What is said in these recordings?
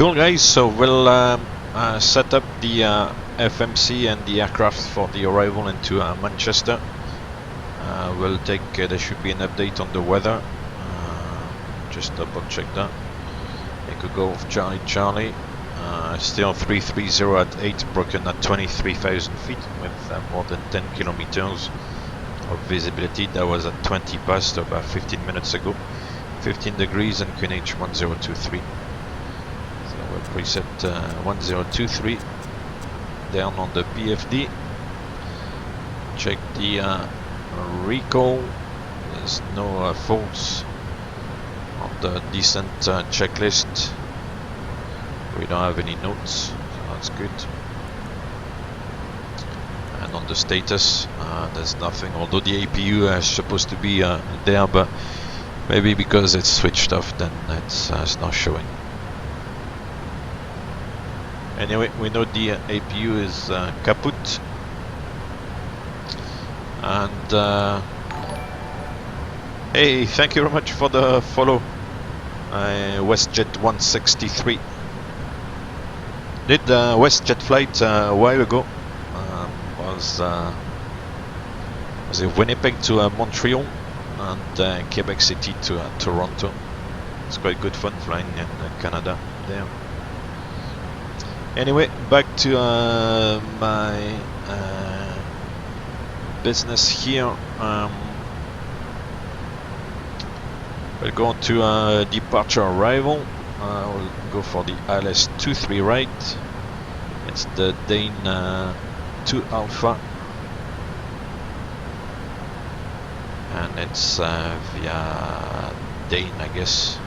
Cool guys, so we'll set up the FMC and the aircraft for the arrival into Manchester. We'll take, there should be an update on the weather, just double check that. Echo Golf Charlie Charlie, still 330 at 8, broken at 23,000 feet with more than 10 kilometers of visibility. That was at 20 past about 15 minutes ago. 15 degrees and QNH 1023. So we'll preset 1023 down on the PFD. Check the recall. There's no faults on the descent checklist. We don't have any notes, so that's good. And on the status, there's nothing, although the APU is supposed to be there, but maybe because it's switched off, then it's not showing. Anyway, we know the APU is kaput. And hey, thank you very much for the follow, WestJet 163. Did WestJet flight a while ago. Was it Winnipeg to Montreal and Quebec City to Toronto. It's quite good fun flying in Canada there. Anyway, back to my business here. We'll go on to departure arrival. We'll go for the ILS 23 right. It's the Dane 2 Alpha. And it's via Dane, I guess.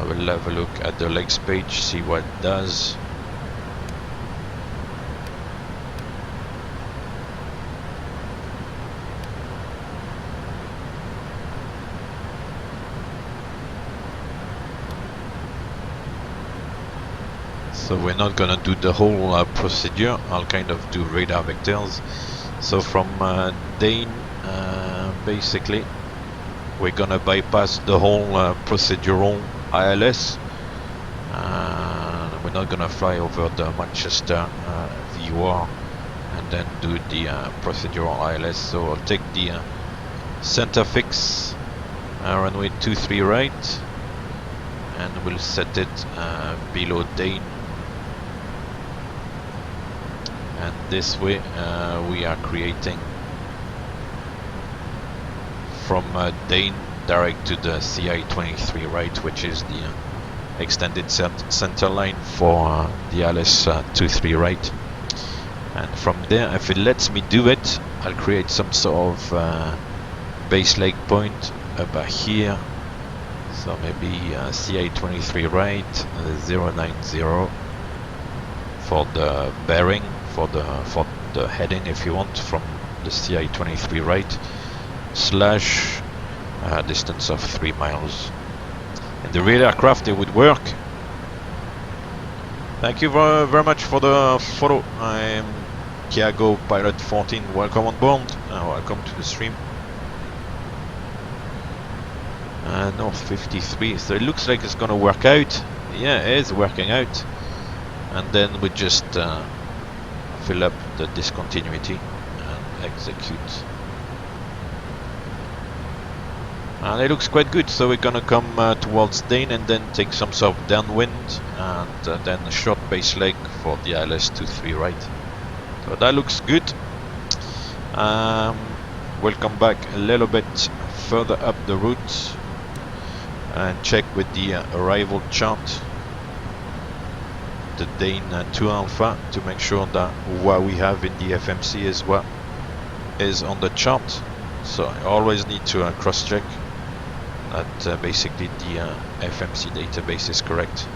We'll have a look at the legs page, see what it does. So we're not gonna do the whole procedure. I'll kind of do radar vectors. So from Dane, basically we're gonna bypass the whole procedural ILS. We're not gonna fly over the Manchester VOR and then do the procedural ILS. So I'll take the center fix, runway 23 right, and we'll set it below Dane. And this way we are creating from Dane direct to the CI-23 right, which is the extended center line for the ILS 23 right. And from there, if it lets me do it, I'll create some sort of base leg point about here. So maybe CI-23 right, 090 for the bearing, for the heading, if you want, from the CI-23 right, slash distance of 3 miles. And the real aircraft, it would work. Thank you very much for the photo. I'm Tiago Pilot 14. Welcome on board. Welcome to the stream. North 53. So it looks like it's gonna work out. Yeah, it is working out. And then we just fill up the discontinuity and execute. And it looks quite good, so we're gonna come towards Dane and then take some sort of downwind and then a short base leg for the ILS 23 right. So that looks good. We'll come back a little bit further up the route and check with the arrival chart, the Dane 2 Alpha, to make sure that what we have in the FMC is what is on the chart. So I always need to cross check that basically the FMC database is correct.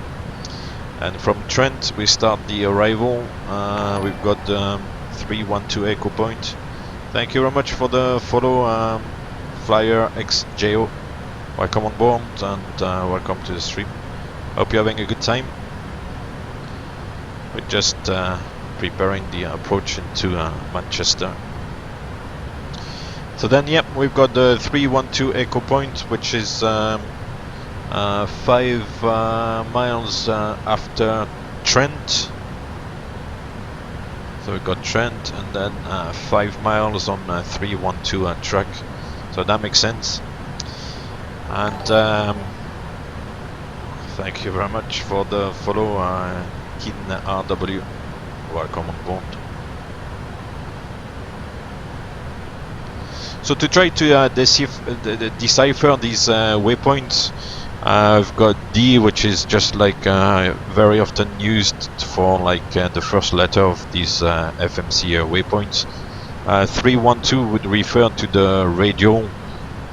And from Trent we start the arrival. We've got the 312 Echo Point. Thank you very much for the follow, Flyer XJO. Welcome on board and welcome to the stream. Hope you're having a good time. We're just preparing the approach into Manchester. So then, yep, we've got the 312 Echo Point, which is 5 miles after Trent. So we got Trent, and then 5 miles on 312 track. So that makes sense. And thank you very much for the follow, Kin RW. Welcome on board. So to try to decipher these waypoints, I've got D, which is just like very often used for like the first letter of these FMC waypoints. 312 would refer to the radial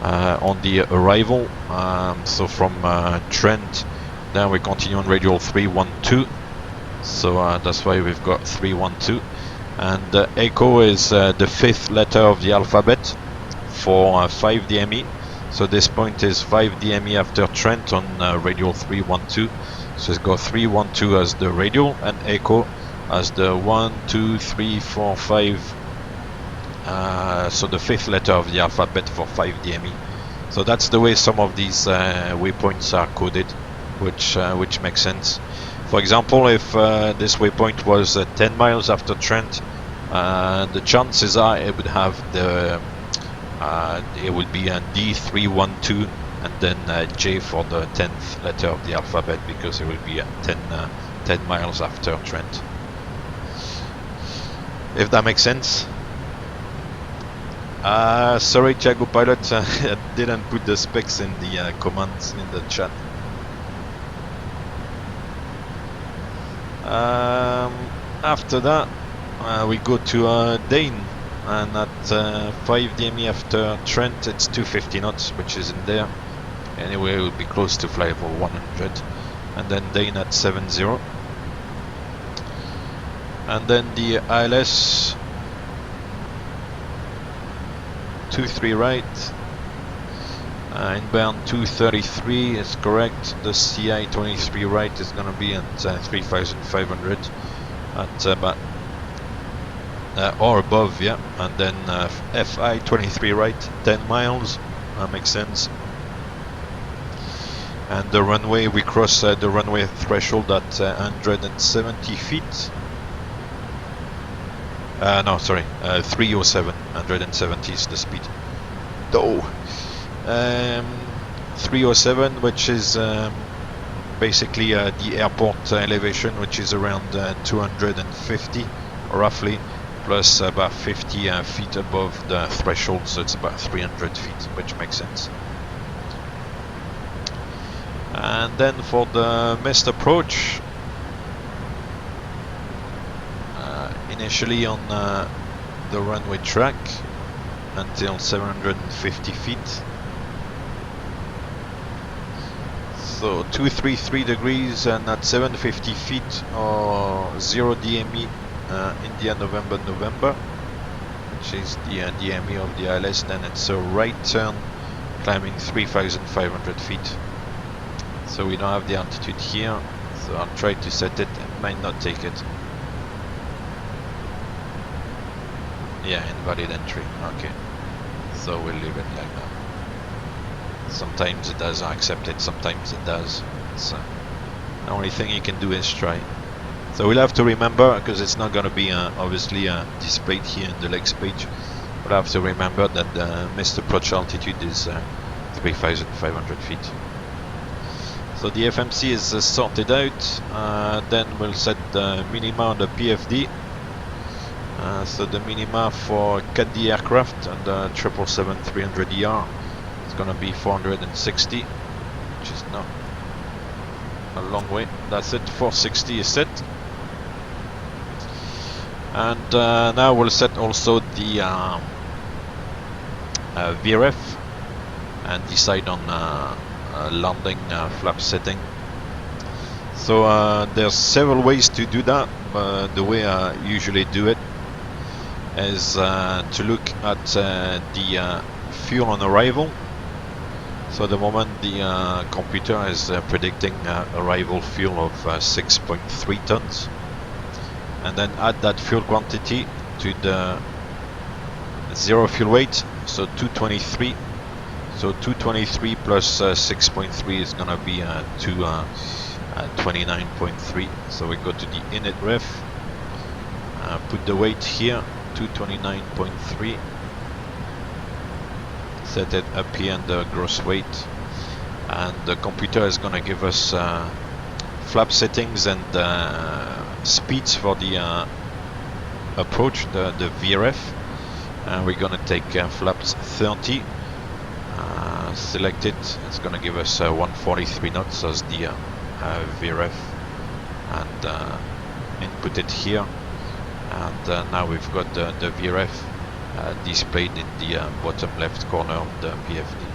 on the arrival. So from Trent, then we continue on radial 312. So that's why we've got 312. And Echo is the 5th letter of the alphabet for 5 DME. So this point is 5 DME after Trent on radial 312. So it's got 312 as the radial and Echo as the 1, 2, 3, 4, 5. So the 5th letter of the alphabet for 5 DME. So that's the way some of these waypoints are coded, which makes sense. For example, if this waypoint was 10 miles after Trent, the chances are it would have the it would be a D312 and then J for the 10th letter of the alphabet, because it will be 10 miles after Trent. If that makes sense. Sorry, Thiago Pilot, I didn't put the specs in the commands in the chat. After that, we go to Dane, and at 5 DME after Trent, it's 250 knots, which is in there. Anyway, it will be close to fly over 100. And then Dane at 70. And then the ILS 23 right. Inbound 233 is correct. The CI 23 right is going to be at 3,500 at about or above, yeah. And then FI 23 right, 10 miles. That makes sense. And the runway, we cross the runway threshold at 170 feet. No, sorry, 307. 170 is the speed. Oh. 307, which is basically the airport elevation, which is around 250 roughly, plus about 50 feet above the threshold, so it's about 300 feet, which makes sense. And then for the missed approach, initially on the runway track until 750 feet. So 233 degrees, and at 750 feet or 0 DME India November, which is the DME of the ILS. Then it's a right turn climbing 3,500 feet. So we don't have the altitude here, so I'll try to set it. It might not take it. Yeah, invalid entry. Okay, so we'll leave it like that. Sometimes it does accept it, sometimes it does. So the only thing you can do is try. So we'll have to remember, because it's not going to be obviously displayed here in the legs page. We'll have to remember that the missed approach altitude is 3,500 feet. So the FMC is sorted out. Then we'll set the minima on the PFD. So the minima for CAD aircraft and the 777-300ER is going to be 460, which is not a long way. That's it, 460 is set. And now we'll set also the VRF and decide on landing flap setting. So there's several ways to do that. The way I usually do it is to look at the fuel on arrival. So the moment the computer is predicting arrival fuel of 6.3 tons, and then add that fuel quantity to the zero fuel weight, so 223. So 223 plus 6.3 is gonna be 229.3. So we go to the init ref, put the weight here, 229.3. Set it up here in the gross weight, and the computer is gonna give us flap settings and speeds for the approach, the VRF. We're gonna take flaps 30. Select it. It's gonna give us 143 knots as the VRF, and input it here. And now we've got the VRF displayed in the bottom left corner of the PFD.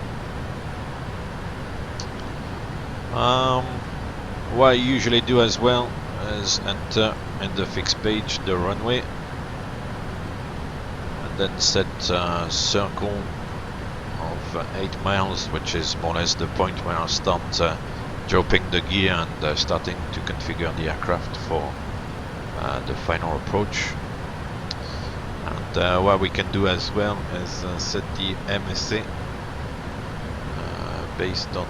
What I usually do as well is enter in the fixed page the runway, and then set a circle of 8 miles, which is more or less the point where I start dropping the gear and starting to configure the aircraft for the final approach. And what we can do as well is set the MSA based on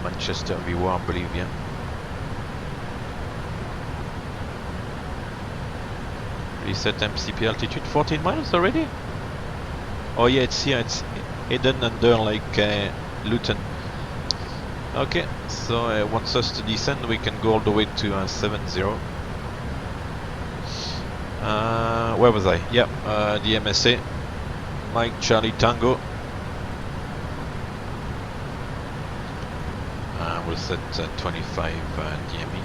Manchester VOR, I believe, yeah. Reset MCP altitude 14 miles already? Oh yeah, it's here, it's hidden under like Luton. Okay, so it wants us to descend. We can go all the way to 70. Where was I? Yeah, the MSA, Mike Charlie Tango. We'll set 25 DME.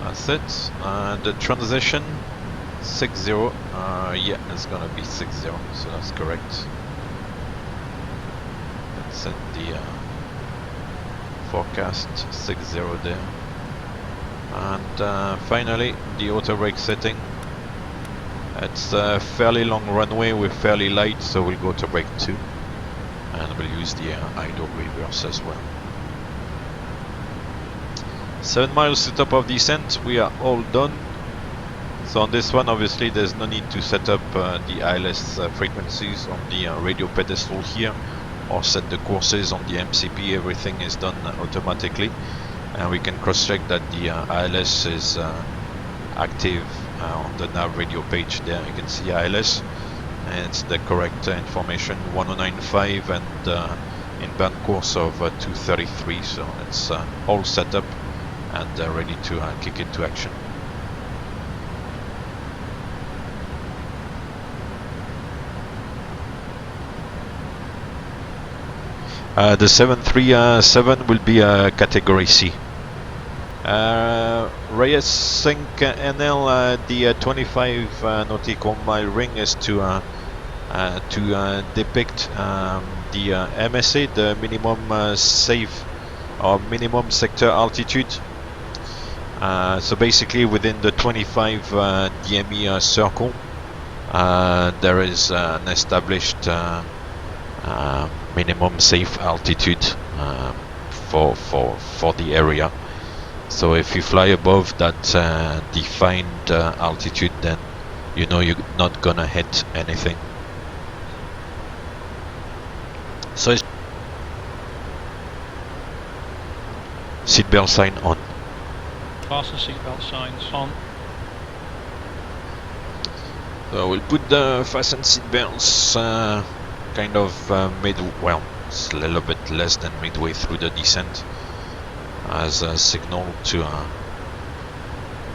That's it. The transition 60. Yeah, it's gonna be 60, so that's correct. Let's set the forecast 60 there. And finally, the auto brake setting. It's a fairly long runway with fairly light, so we'll go to brake 2, and we'll use the idle reverse as well. 7 miles to top of descent. We are all done. So on this one, obviously, there's no need to set up the ILS frequencies on the radio pedestal here, or set the courses on the MCP. Everything is done automatically. And we can cross-check that the ILS is active on the nav radio page there. You can see ILS, and it's the correct information, 1095, and inbound course of 233. So it's all set up and ready to kick into action. The 737 will be category C. Reyes Sync NL, the 25 nautical mile ring is to depict the MSA, the minimum safe or minimum sector altitude. So basically within the 25 DME circle, there is an established minimum safe altitude for the area. So if you fly above that defined altitude, then you know you're not gonna hit anything. So it's seatbelt sign on. Fasten seatbelt signs on. So we'll put the fasten seatbelts kind of well, it's a little bit less than midway through the descent, as a signal to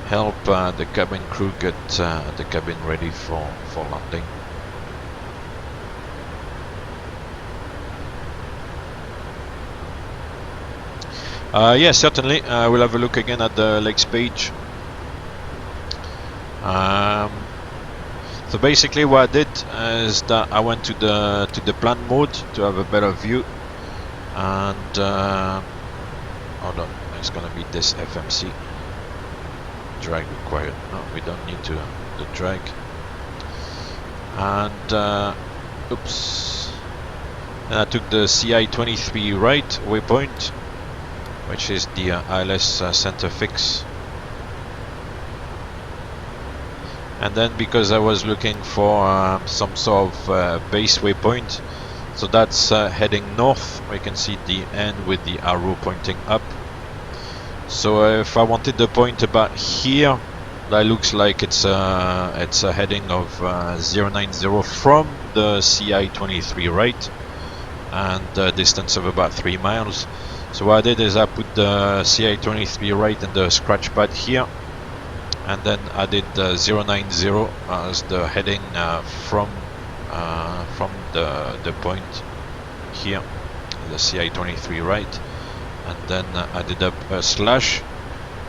help the cabin crew get the cabin ready for landing. Yeah, certainly. We'll have a look again at the legs page. So basically what I did is that I went to the plan mode to have a better view, and hold on, it's gonna be this FMC. Drag required. No, we don't need the drag. And oops, and I took the CI-23 right waypoint, which is the ILS center fix. And then because I was looking for some sort of base waypoint, so that's heading north. We can see the end with the arrow pointing up. So if I wanted the point about here, that looks like it's a heading of 090 from the CI-23 right, and a distance of about 3 miles. So what I did is I put the CI-23 right in the scratch pad here, and then I did 090 as the heading from the point here, the CI-23 right, and then I did up a slash,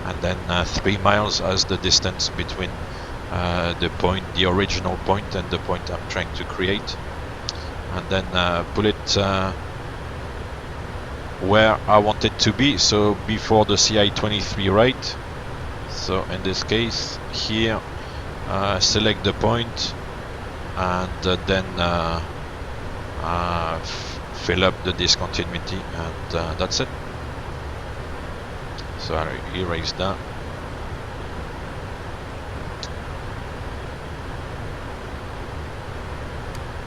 and then 3 miles as the distance between the original point and the point I'm trying to create, and then put it where I want it to be, so before the CI-23 right. So in this case here, select the point, and then fill up the discontinuity, and that's it. So I erase that.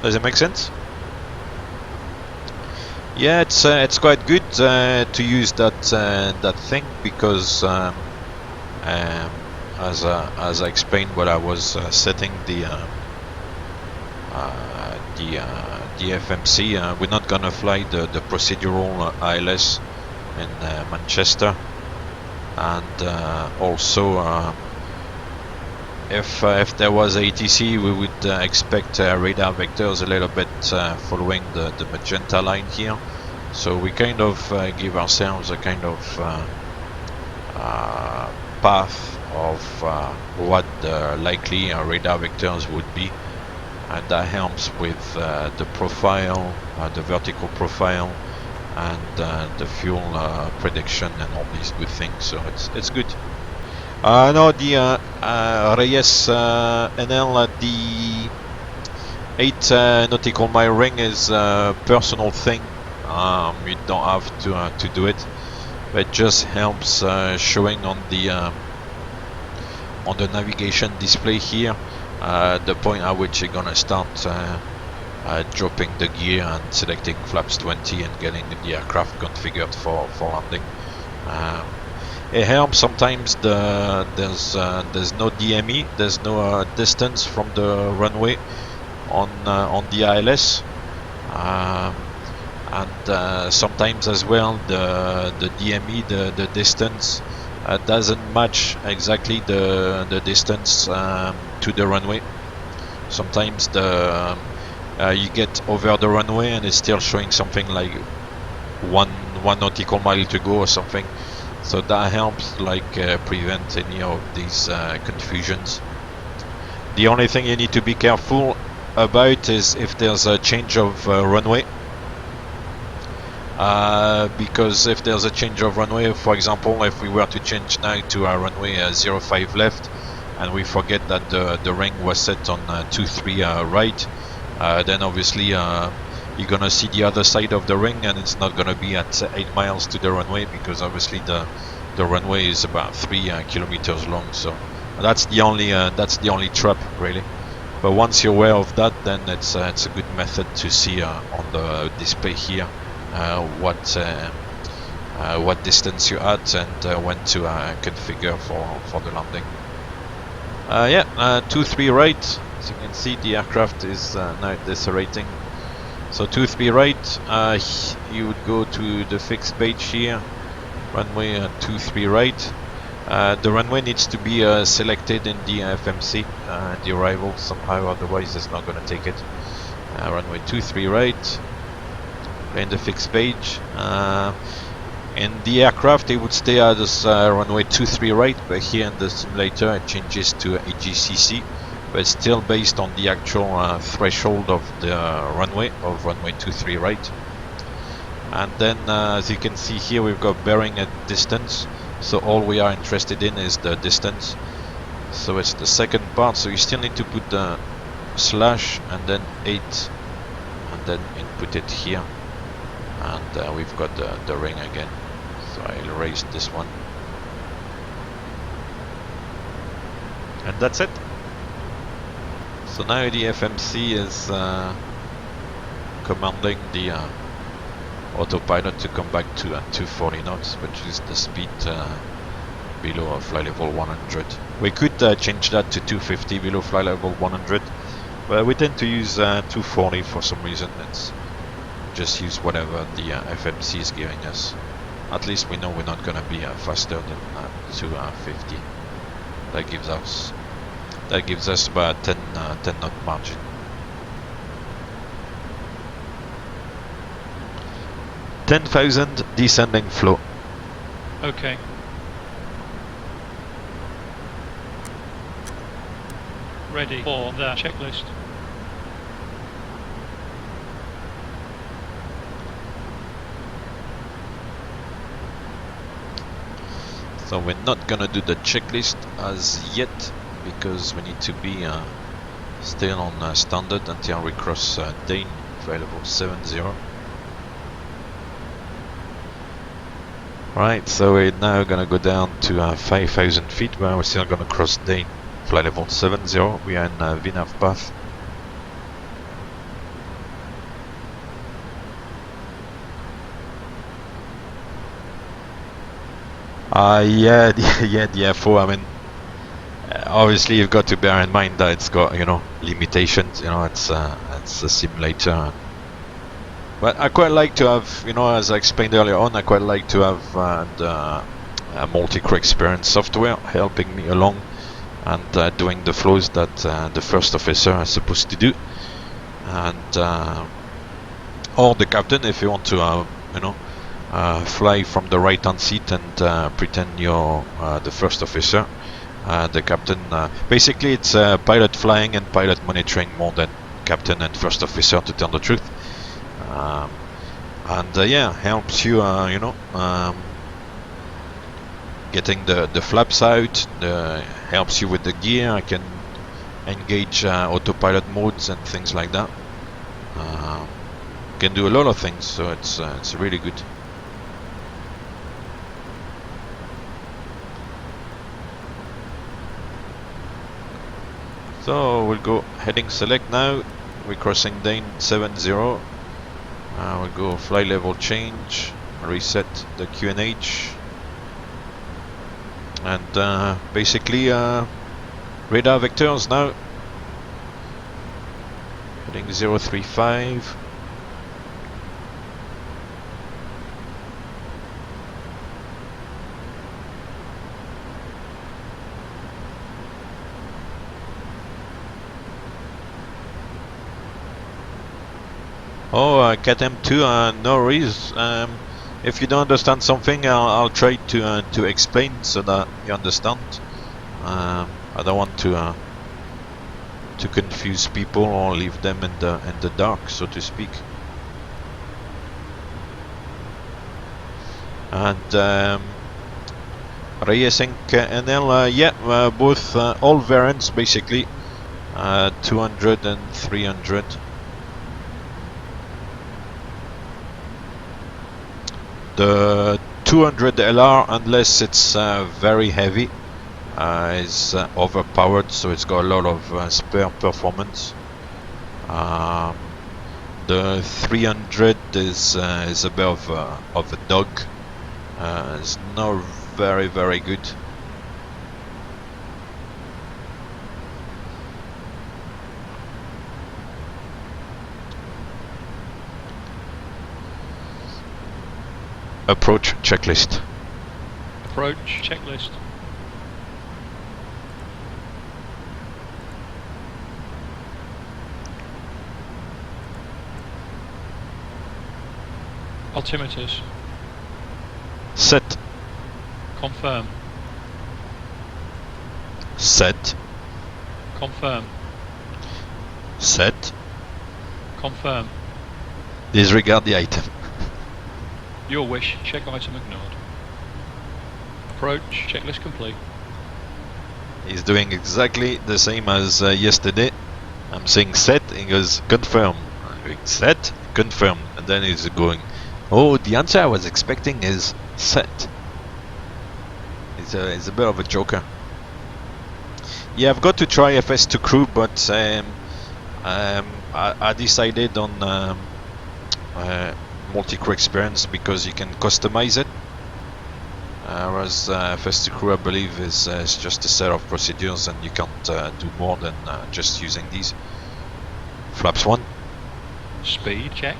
Does it make sense? Yeah, it's quite good to use that thing, because as I explained, what I was setting the FMC, we're not gonna fly the procedural ILS in Manchester, and also if there was ATC, we would expect radar vectors a little bit following the magenta line here. So we kind of give ourselves a kind of path of what the likely radar vectors would be, and that helps with the profile, the vertical profile, and the fuel prediction and all these good things. So it's good. No, the Reyes NL, the 8 nautical mile ring is a personal thing. You don't have to do it. It just helps showing on the navigation display here the point at which you're gonna start dropping the gear and selecting flaps 20 and getting the aircraft configured for landing. It helps sometimes there's no DME, there's no distance from the runway on the ILS, and sometimes as well the DME, the distance doesn't match exactly the distance to the runway. Sometimes you get over the runway and it's still showing something like one nautical mile to go or something. So that helps prevent any of these confusions. The only thing you need to be careful about is if there's a change of runway, because if there's a change of runway, for example, if we were to change now to our runway 05 left, and we forget that the ring was set on 23 right, then obviously you're gonna see the other side of the ring, and it's not gonna be at 8 miles to the runway, because obviously the runway is about 3 kilometers long. So that's the only trap really. But once you're aware of that, then it's a good method to see on the display here what distance you're at, and when to configure for the landing. 23 right. As you can see, the aircraft is now decelerating. So 23 right, you would go to the fixed page here, runway 23 right. The runway needs to be selected in the FMC, the arrival somehow, otherwise it's not going to take it. Runway 23 right, in the fixed page. In the aircraft it would stay as runway 23 right, but here in the simulator it changes to EGCC. But it's still based on the actual threshold of the runway, of runway 23 right. And then as you can see here, we've got bearing at distance, so all we are interested in is the distance. So it's the second part, so you still need to put the slash and then 8 and then input it here, and we've got the ring again. So I'll erase this one, and that's it. So now the FMC is commanding the autopilot to come back to 240 knots, which is the speed below flight level 100. We could change that to 250 below flight level 100, but we tend to use 240 for some reason. It's just use whatever the FMC is giving us. At least we know we're not going to be faster than 250. That gives us about 10 knot margin. $10,000 descending flow. Okay. Ready for the checklist. So we're not gonna do the checklist as yet because we need to be still on standard until we cross Dane flight level 70. Right, so we're now gonna go down to 5,000 feet, but we're still gonna cross Dane flight level 70. We are in VNAV path. Yeah, the FO, I mean, obviously you've got to bear in mind that it's got, you know, limitations, you know, it's a simulator. But I quite like to have, you know, as I explained earlier on, I quite like to have the multi-crew experience software helping me along and doing the flows that the first officer is supposed to do. And or the captain, if you want to, you know, fly from the right hand seat and pretend you're the first officer. The captain, basically it's pilot flying and pilot monitoring more than captain and first officer, to tell the truth. Yeah, helps you, you know, getting the flaps out, helps you with the gear. I can engage autopilot modes and things like that. Can do a lot of things, so it's really good. So we'll go heading select now. We're crossing Dane 70. We'll go flight level change, reset the QNH, and basically radar vectors now. Heading 035. Oh, Cat M2, no worries. If you don't understand something, I'll try to explain so that you understand. I don't want to confuse people or leave them in the dark, so to speak. And Racing NL, yeah, both all variants basically, 200 and 300. The 200 LR, unless it's very heavy, is overpowered, so it's got a lot of spare performance. The 300 is a bit of a dog. It's not very good. Approach checklist. Approach checklist. Altimeters. Set. Confirm. Set. Confirm. Set. Confirm. Disregard the item. Your wish. Check item ignored. Approach checklist complete. He's doing exactly the same as yesterday. I'm saying set, he goes confirm. I'm going set, confirm, and then he's going, oh, the answer I was expecting is set. He's a bit of a joker. Yeah, I've got to try FS2 crew, but I decided on multi-crew experience because you can customize it, whereas first crew I believe is just a set of procedures and you can't do more than just using these. Flaps 1. Speed check.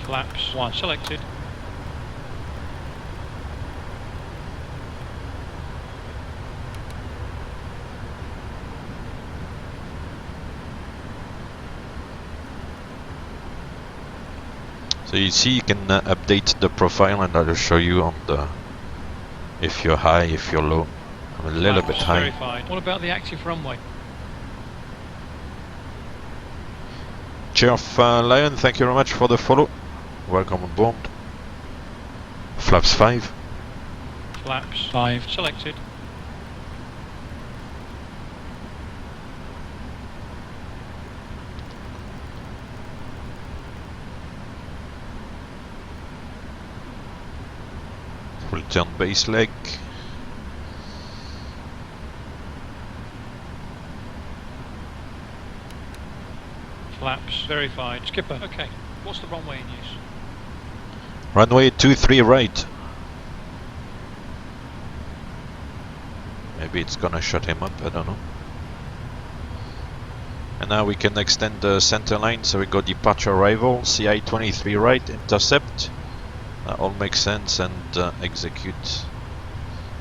Flaps 1 selected. So you see you can update the profile, and I'll show you on the if you're high, if you're low. I'm a little bit high. Verified. What about the active runway? Cheers, Lion, thank you very much for the follow. Welcome on board. Flaps 5. Flaps 5 selected. We'll turn base leg. Flaps verified. Skipper. Okay. What's the runway in use? Runway 23 right. Maybe it's gonna shut him up, I don't know. And now we can extend the center line, so we go departure arrival, CI 23 right, intercept. That all makes sense, and execute.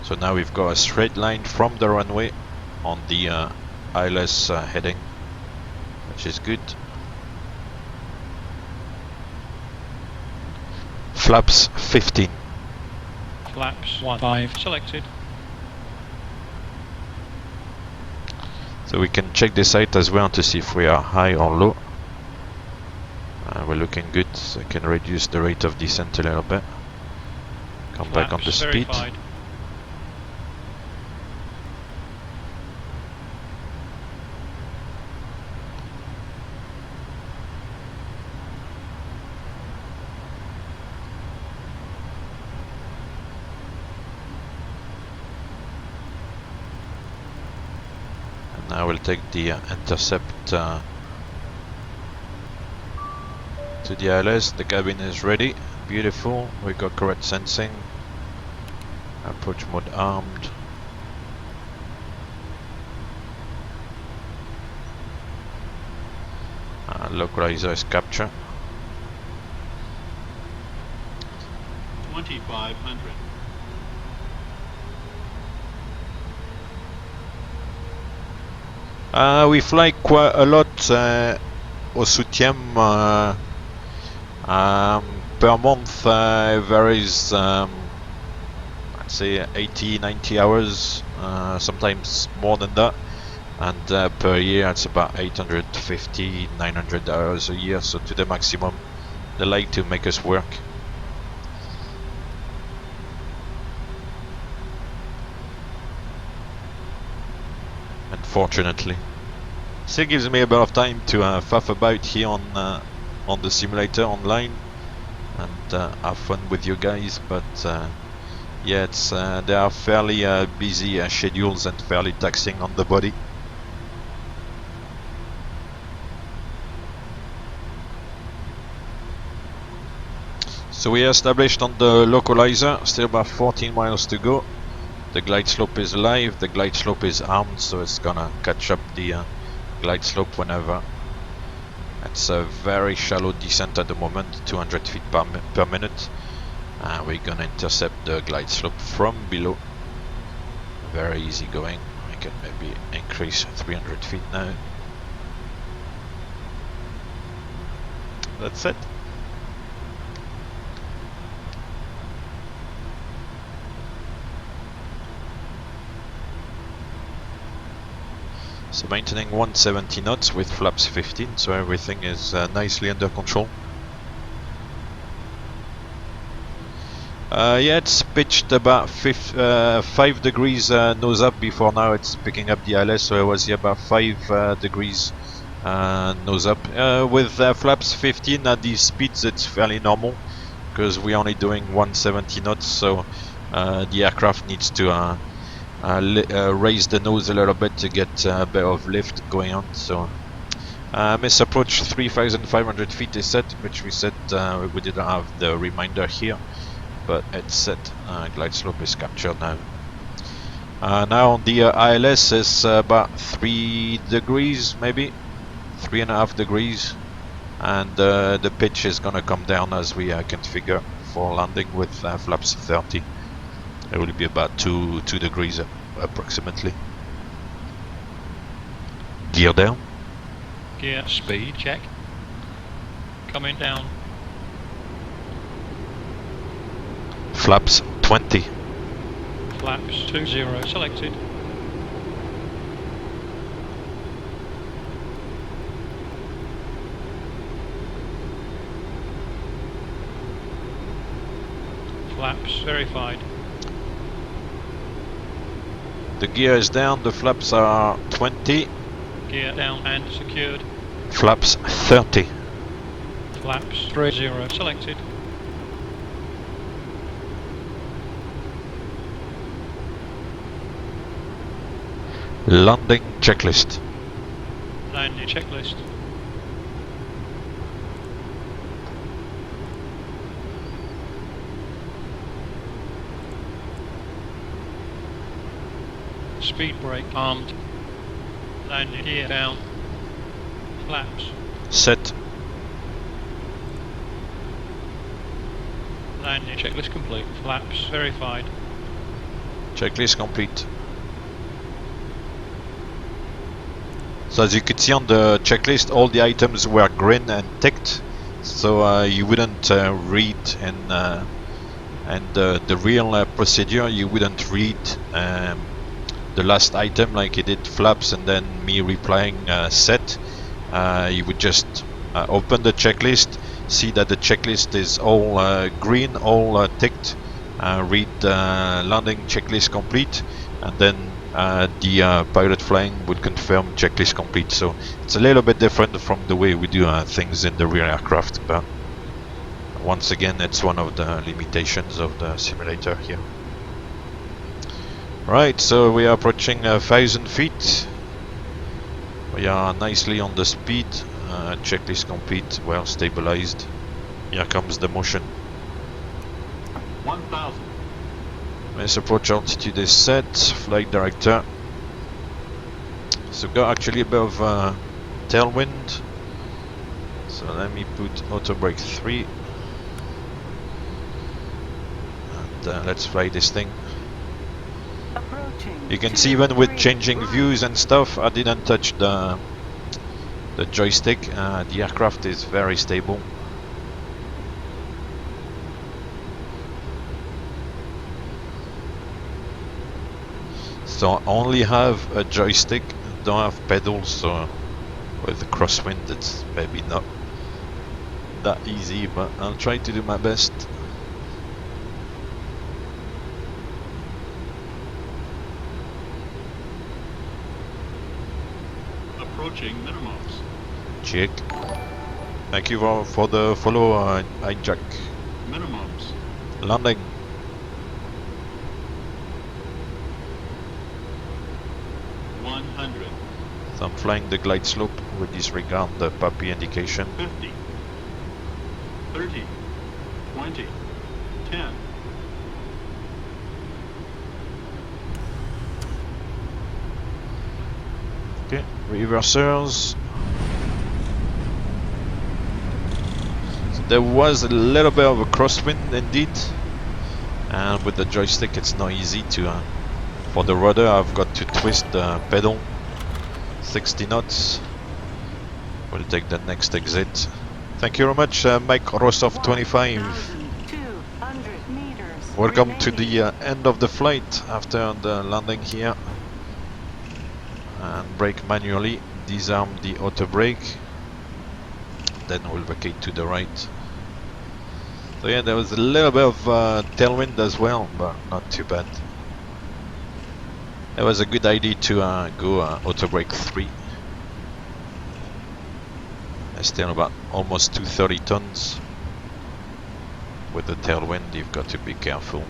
So now we've got a straight line from the runway on the ILS heading, which is good. Flaps 15. Flaps 1 5 selected. So we can check the site as well to see if we are high or low. We're looking good, so I can reduce the rate of descent a little bit. Come Flaps back on the speed. verified. And now we'll take the intercept to the ILS. The cabin is ready. Beautiful. We got correct sensing. Approach mode armed. Localizer is capture. 2500. We fly quite a lot au soutien per month. Varies, let's say 80-90 hours, sometimes more than that, and per year it's about 850-900 hours a year, so to the maximum. They like to make us work. Unfortunately, still gives me a bit of time to faff about here on the simulator online and have fun with you guys. But yeah, it's they are fairly busy schedules and fairly taxing on the body. So we are established on the localizer. Still about 14 miles to go. The glide slope is live, the glide slope is armed, so it's gonna catch up the glide slope whenever. It's a very shallow descent at the moment, 200 feet per minute. We're gonna intercept the glide slope from below. Very easy going. I can maybe increase 300 feet now. That's it. So maintaining 170 knots with flaps 15, so everything is nicely under control. Yeah, it's pitched about 5 degrees nose up before now. It's picking up the ILS, so it was here about 5 degrees nose up. With flaps 15 at these speeds, it's fairly normal because we're only doing 170 knots, so the aircraft needs to raise the nose a little bit to get a bit of lift going on. So Miss approach 3,500 feet is set, which we said we didn't have the reminder here, but it's set. Glide slope is captured now. Now on the ILS is about 3 degrees, maybe 3.5 degrees, and the pitch is gonna come down as we configure for landing with flaps 30. It will be about 2 degrees approximately. Gear down. Gear speed check. Coming down. Flaps 20. Flaps 20 selected. Flaps verified. The gear is down, the flaps are 20. Gear down and secured. Flaps 30. Flaps 30 selected. Landing checklist. Landing checklist. Speed brake armed. Landing gear down. Flaps. Set. Landing checklist complete. Flaps verified. Checklist complete. So as you could see on the checklist, all the items were green and ticked, so you wouldn't read and the real procedure, you wouldn't read the last item like you did flaps and then me replying set. You would just open the checklist, see that the checklist is all green, all ticked, read landing checklist complete, and then the pilot flying would confirm checklist complete. So it's a little bit different from the way we do things in the real aircraft, but once again it's one of the limitations of the simulator here. Right, so we are approaching 1,000 feet. We are nicely on the speed. Checklist complete, well stabilized. Here comes the motion. 1,000. Mass approach altitude is set. Flight director. So got actually a bit of tailwind. So let me put auto brake 3. And let's fly this thing. You can see even with changing views and stuff, I didn't touch the joystick. The aircraft is very stable. So I only have a joystick, don't have pedals, so with the crosswind it's maybe not that easy, but I'll try to do my best. Approaching minimums. Check. Thank you for the follow, hijack. Minimums. Landing. So I'm flying the glide slope with disregard the puppy indication. 50. 30. 20. 10. Okay, reversers. So there was a little bit of a crosswind indeed, and with the joystick it's not easy to for the rudder I've got to twist the pedal 60 knots. We'll take the next exit. Thank you very much, Mike Rostov 25. Welcome to the end of the flight after the landing here. And brake manually, disarm the auto brake, then we'll vacate to the right. So yeah, there was a little bit of tailwind as well, but not too bad. It was a good idea to go auto brake 3. It's still about almost 230 tons. With the tailwind, you've got to be careful.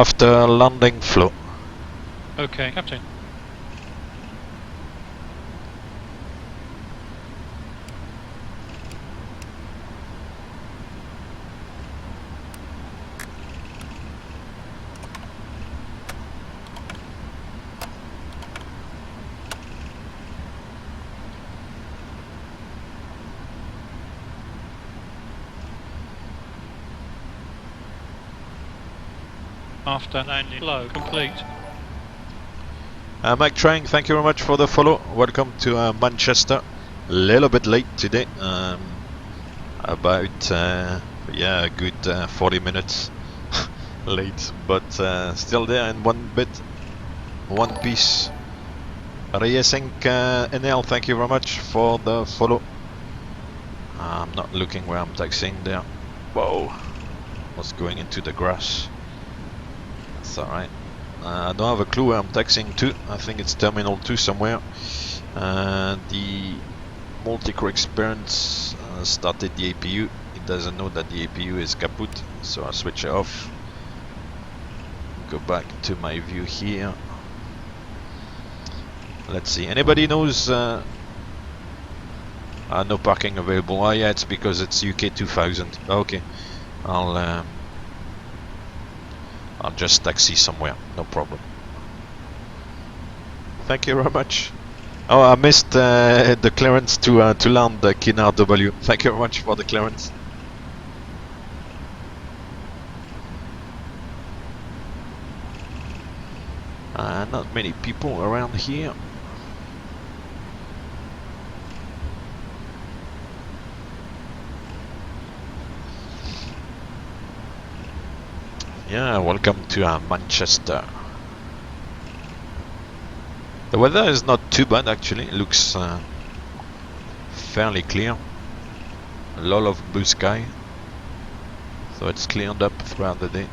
After landing flow. Okay, Captain. After landing flow complete. Mike Trang, thank you very much for the follow. Welcome to Manchester. A little bit late today. About yeah, a good 40 minutes late, but still there in one piece. Reyesink NL, thank you very much for the follow. I'm not looking where I'm taxiing there. Whoa, was going into the grass. That's alright. I don't have a clue where I'm taxiing to. I think it's Terminal 2 somewhere. The multi-crew experience started the APU. It doesn't know that the APU is kaput, so I switch it off. Go back to my view here. Let's see. Anybody knows? No parking available. Oh yeah, it's because it's UK 2000. Okay, I'll just taxi somewhere. No problem. Thank you very much. Oh, I missed the clearance to land the Kinar W. Thank you very much for the clearance. Not many people around here. Yeah, welcome to Manchester. The weather is not too bad actually. It looks fairly clear. A lot of blue sky, so it's cleared up throughout the day.